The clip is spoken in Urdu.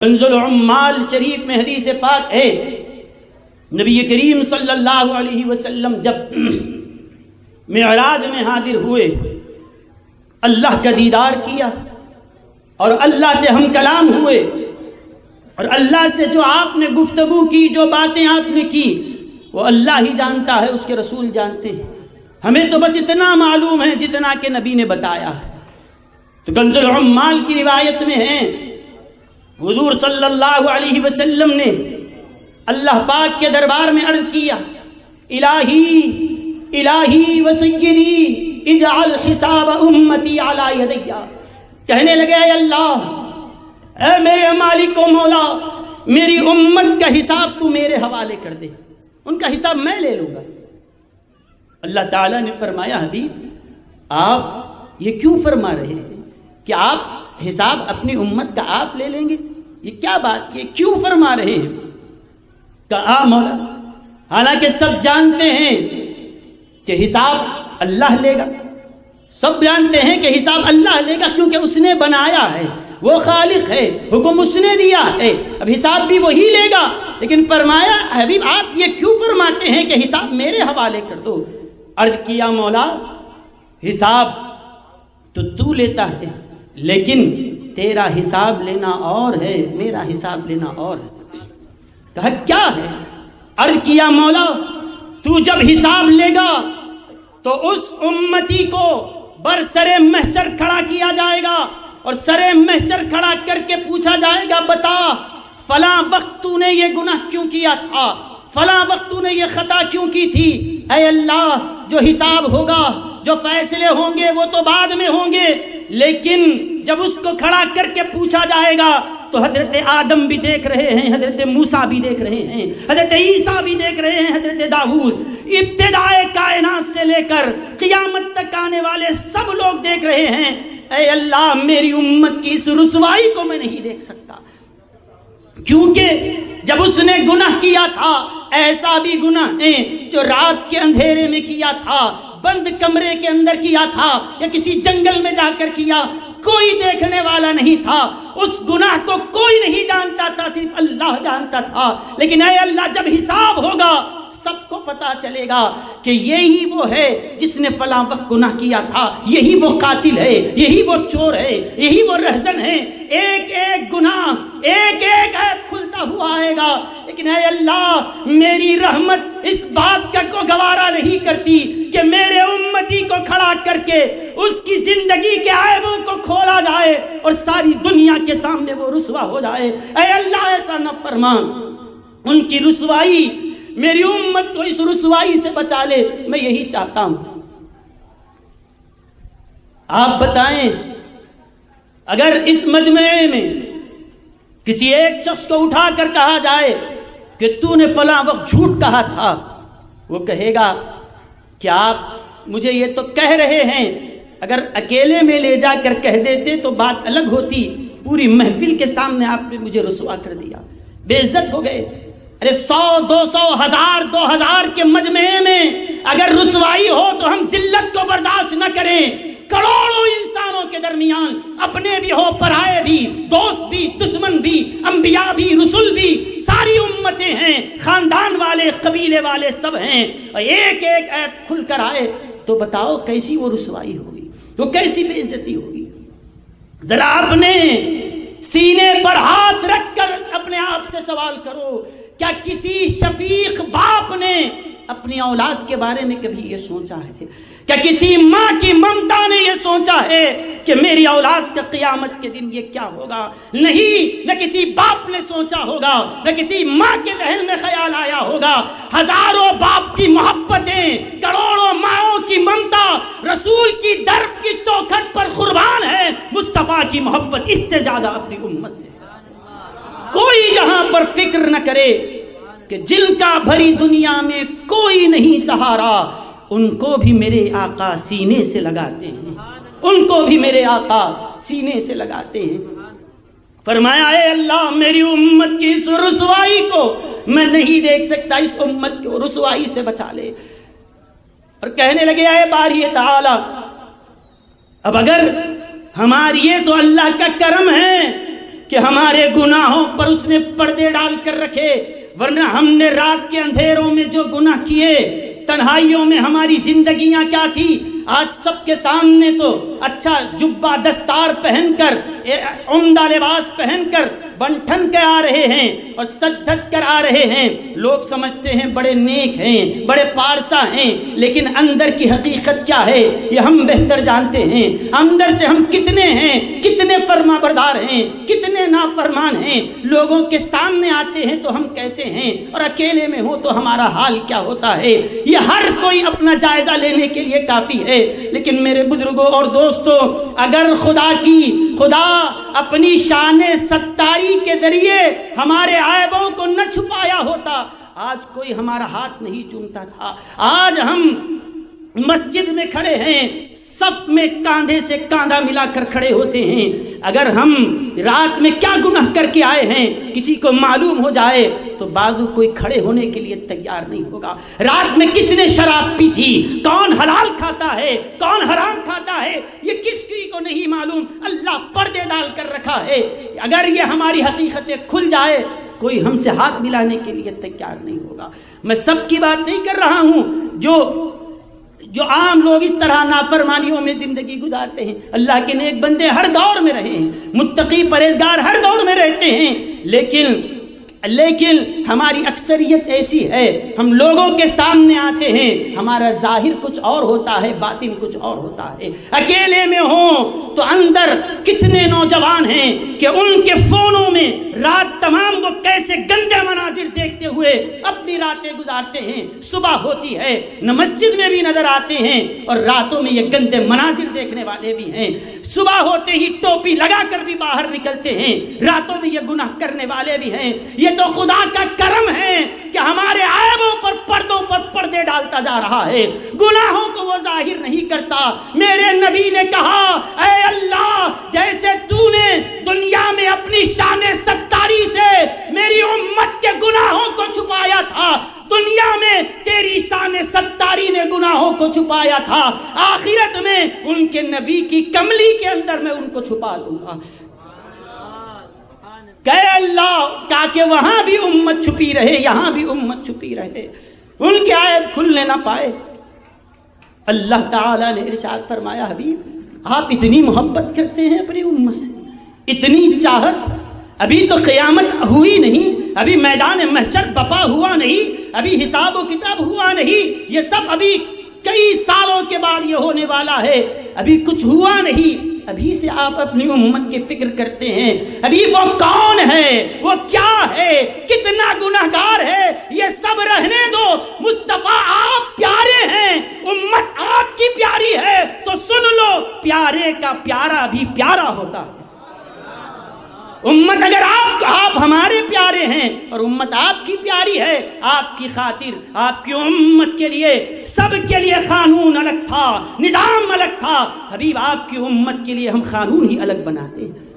کنز العمال شریف میں حدیث پاک ہے، نبی کریم صلی اللہ علیہ وسلم جب معراج میں حاضر ہوئے، اللہ کا دیدار کیا اور اللہ سے ہم کلام ہوئے، اور اللہ سے جو آپ نے گفتگو کی، جو باتیں آپ نے کی، وہ اللہ ہی جانتا ہے، اس کے رسول جانتے ہیں، ہمیں تو بس اتنا معلوم ہے جتنا کہ نبی نے بتایا ہے۔ تو کنز العمال کی روایت میں ہے، حضور صلی اللہ علیہ وسلم نے اللہ پاک کے دربار میں عرض کیا، الہی و سیدی اجعل حساب امتی علی یدی، کہنے لگے اے اللہ، اے میرے مالک و مولا، میری امت کا حساب تو میرے حوالے کر دے، ان کا حساب میں لے لوں گا۔ اللہ تعالیٰ نے فرمایا، حبیب آپ یہ کیوں فرما رہے ہیں کہ آپ حساب اپنی امت کا آپ لے لیں گے؟ یہ کیا بات، یہ کیوں فرما رہے ہیں؟ کہا مولا، حالانکہ سب جانتے ہیں کہ حساب اللہ لے گا، سب جانتے ہیں کہ حساب اللہ لے گا، کیونکہ اس نے بنایا ہے، وہ خالق ہے، حکم اس نے دیا ہے، اب حساب بھی وہی لے گا۔ لیکن فرمایا، حبیب آپ یہ کیوں فرماتے ہیں کہ حساب میرے حوالے کر دو؟ عرض کیا، مولا حساب تو لیتا ہے، لیکن تیرا حساب لینا اور ہے، میرا حساب لینا اور ہے۔ کہا کیا ہے؟ عرض کیا، مولا تو جب حساب لے گا تو اس امتی کو برسر محشر کھڑا کیا جائے گا، اور سر محشر کھڑا کر کے پوچھا جائے گا، بتا فلاں وقت تو نے یہ گناہ کیوں کیا تھا، فلاں وقت تو نے یہ خطا کیوں کی تھی؟ اے اللہ، جو حساب ہوگا، جو فیصلے ہوں گے وہ تو بعد میں ہوں گے، لیکن جب اس کو کھڑا کر کے پوچھا جائے گا تو حضرت آدم بھی دیکھ رہے ہیں، حضرت موسیٰ بھی دیکھ رہے ہیں، حضرت عیسیٰ بھی دیکھ رہے ہیں، حضرت داؤد، ابتدائے کائنات سے لے کر قیامت تک آنے والے سب لوگ دیکھ رہے ہیں۔ اے اللہ، میری امت کی اس رسوائی کو میں نہیں دیکھ سکتا، کیونکہ جب اس نے گناہ کیا تھا، ایسا بھی گناہ ہے جو رات کے اندھیرے میں کیا تھا، بند کمرے کے اندر کیا تھا، یا کسی جنگل میں جا کر کیا، کوئی دیکھنے والا نہیں تھا، اس گناہ کو کوئی نہیں جانتا تھا، صرف اللہ جانتا تھا۔ لیکن اے اللہ، جب حساب ہوگا سب کو پتا چلے گا کہ یہی وہ ہے جس نے فلاں وقت گناہ کیا تھا، یہی وہ قاتل ہے، یہی وہ چور ہے، یہی وہ رہزن ہے۔ ایک ایک گناہ، ایک ایک عیب کھلتا ہوا آئے گا۔ لیکن اے اللہ، میری رحمت اس بات کا کو گوارا نہیں کرتی کہ میرے امتی کو کھڑا کر کے اس کی زندگی کے عیبوں کو کھولا جائے اور ساری دنیا کے سامنے وہ رسوا ہو جائے۔ اے اللہ، ایسا نہ فرما، ان کی رسوائی، میری امت کو اس رسوائی سے بچا لے، میں یہی چاہتا ہوں۔ آپ بتائیں، اگر اس مجمع میں کسی ایک شخص کو اٹھا کر کہا جائے کہ تو نے فلاں وقت جھوٹ کہا تھا، وہ کہے گا کہ آپ مجھے یہ تو کہہ رہے ہیں، اگر اکیلے میں لے جا کر کہہ دیتے تو بات الگ ہوتی، پوری محفل کے سامنے آپ نے مجھے رسوا کر دیا، بے عزت ہو گئے۔ ارے 100 200 1000 2000 کے مجمع میں اگر رسوائی ہو تو ہم ذلت کو برداشت نہ کریں۔ کروڑوں انسانوں کے درمیان، اپنے بھی ہو، پرائے بھی، دوست بھی، دشمن بھی، انبیاء بھی، رسول بھی، ساری امتیں ہیں، خاندان والے، قبیلے والے سب ہیں، اور ایک ایک عیب کھل کر آئے تو بتاؤ کیسی وہ رسوائی ہوگی، وہ کیسی بے عزتی ہوگی؟ ذرا اپنے سینے پر ہاتھ رکھ کر اپنے آپ سے سوال کرو، کیا کسی شفیق باپ نے اپنی اولاد کے بارے میں کبھی یہ سوچا ہے؟ کیا کسی ماں کی ممتا نے یہ سوچا ہے کہ میری اولاد کا قیامت کے دن یہ کیا ہوگا؟ نہیں، نہ کسی باپ نے سوچا ہوگا، نہ کسی ماں کے ذہن میں خیال آیا ہوگا۔ ہزاروں باپ کی محبتیں، کروڑوں ماؤں کی ممتا رسول کی درب کی چوکھٹ پر قربان ہے۔ مصطفیٰ کی محبت اس سے زیادہ اپنی امت سے کوئی جہاں پر فکر نہ کرے کہ جن کا بھری دنیا میں کوئی نہیں سہارا، ان کو بھی میرے آقا سینے سے لگاتے ہیں، ان کو بھی میرے آقا سینے سے لگاتے ہیں۔ فرمایا، اے اللہ، میری امت کی اس رسوائی کو میں نہیں دیکھ سکتا، اس امت کو رسوائی سے بچا لے۔ اور کہنے لگے، اے باری تعالی، اب اگر ہماری یہ تو اللہ کا کرم ہے کہ ہمارے گناہوں پر اس نے پردے ڈال کر رکھے، ورنہ ہم نے رات کے اندھیروں میں جو گناہ کیے، تنہائیوں میں ہماری زندگیاں کیا تھی، آج سب کے سامنے تو اچھا جبہ دستار پہن کر، عمدہ لباس پہن کر بن ٹھن کے آ رہے ہیں اور سج دھج کر آ رہے ہیں، لوگ سمجھتے ہیں بڑے نیک ہیں، بڑے پارسا ہیں، لیکن اندر کی حقیقت کیا ہے یہ ہم بہتر جانتے ہیں۔ اندر سے ہم کتنے ہیں، کتنے فرما بردار ہیں، کتنے نافرمان ہیں، لوگوں کے سامنے آتے ہیں تو ہم کیسے ہیں، اور اکیلے میں ہو تو ہمارا حال کیا ہوتا ہے، یہ ہر کوئی اپنا جائزہ لینے کے لیے کافی ہے۔ لیکن میرے بزرگوں اور دوستوں، اگر خدا اپنی شان ستاری کے ذریعے ہمارے عیبوں کو نہ چھپایا ہوتا، آج کوئی ہمارا ہاتھ نہیں چومتا تھا۔ آج ہم مسجد میں کھڑے ہیں، صف میں کاندھے سے کاندھا ملا کر کھڑے ہوتے ہیں۔ اگر ہم رات میں کیا گناہ کر کے آئے ہیں کسی کو معلوم ہو جائے تو بازو کوئی کھڑے ہونے کے لیے تیار نہیں ہوگا۔ رات میں کس نے شراب پی تھی، کون حلال کھاتا ہے، کون حرام کھاتا ہے، یہ کسی کو نہیں معلوم، اللہ پردے ڈال کر رکھا ہے۔ اگر یہ ہماری حقیقتیں کھل جائے کوئی ہم سے ہاتھ ملانے کے لیے تیار نہیں ہوگا۔ میں سب کی بات نہیں کر رہا ہوں، جو عام لوگ اس طرح نافرمانیوں میں زندگی گزارتے ہیں، اللہ کے نیک بندے ہر دور میں رہے ہیں، متقی پرہیزگار ہر دور میں رہتے ہیں، لیکن ہماری اکثریت ایسی ہے، ہم لوگوں کے سامنے آتے ہیں، ہمارا ظاہر کچھ اور ہوتا ہے، باطن کچھ اور ہوتا ہے۔ اکیلے میں ہوں تو اندر کتنے نوجوان ہیں کہ ان کے فونوں میں رات تمام وہ کیسے گندے مناظر دیکھتے ہوئے اپنی راتیں گزارتے ہیں، صبح ہوتی ہے نہ مسجد میں بھی نظر آتے ہیں اور راتوں میں یہ گندے مناظر دیکھنے والے بھی ہیں، صبح ہوتے ہی ٹوپی لگا کر بھی باہر نکلتے ہیں، راتوں میں یہ گناہ کرنے والے بھی ہیں۔ یہ تو خدا کا کرم ہے کہ ہمارے عیبوں پر پردوں پر پردے ڈالتا جا رہا ہے، گناہوں کو وہ ظاہر نہیں کرتا۔ میرے نبی نے کہا، اے اللہ، جیسے تو نے دنیا میں اپنی شان ستاری سے میری امت کے گناہوں کو چھپایا تھا، دنیا میں تیری شان ستاری نے گناہوں کو چھپایا تھا، آخرت میں ان کے نبی کی کملی کے اندر میں ان کو چھپا دوں گا۔ کہ اللہ تاکہ وہاں بھی امت چھپی رہے، یہاں بھی امت چھپی رہے، ان کے عیب کھلنے نہ پائے۔ اللہ تعالیٰ نے ارشاد فرمایا، حبیب آپ اتنی محبت کرتے ہیں اپنی امت سے، اتنی چاہت، ابھی تو قیامت ہوئی نہیں، ابھی میدان محشر بپا ہوا نہیں، ابھی حساب و کتاب ہوا نہیں، یہ سب ابھی کئی سالوں کے بعد یہ ہونے والا ہے، ابھی کچھ ہوا نہیں، ابھی سے آپ اپنی امت کی فکر کرتے ہیں۔ ابھی وہ کون ہے، وہ کیا ہے، کتنا گناہگار ہے، یہ سب رہنے دو، مصطفیٰ آپ پیارے ہیں، امت آپ کی پیاری ہے، تو سن لو پیارے کا پیارا بھی پیارا ہوتا ہے۔ امت اگر آپ ہمارے پیارے ہیں اور امت آپ کی پیاری ہے، آپ کی خاطر آپ کی امت کے لیے سب کے لیے قانون الگ تھا، نظام الگ تھا، حبیب آپ کی امت کے لیے ہم قانون ہی الگ بناتے ہیں۔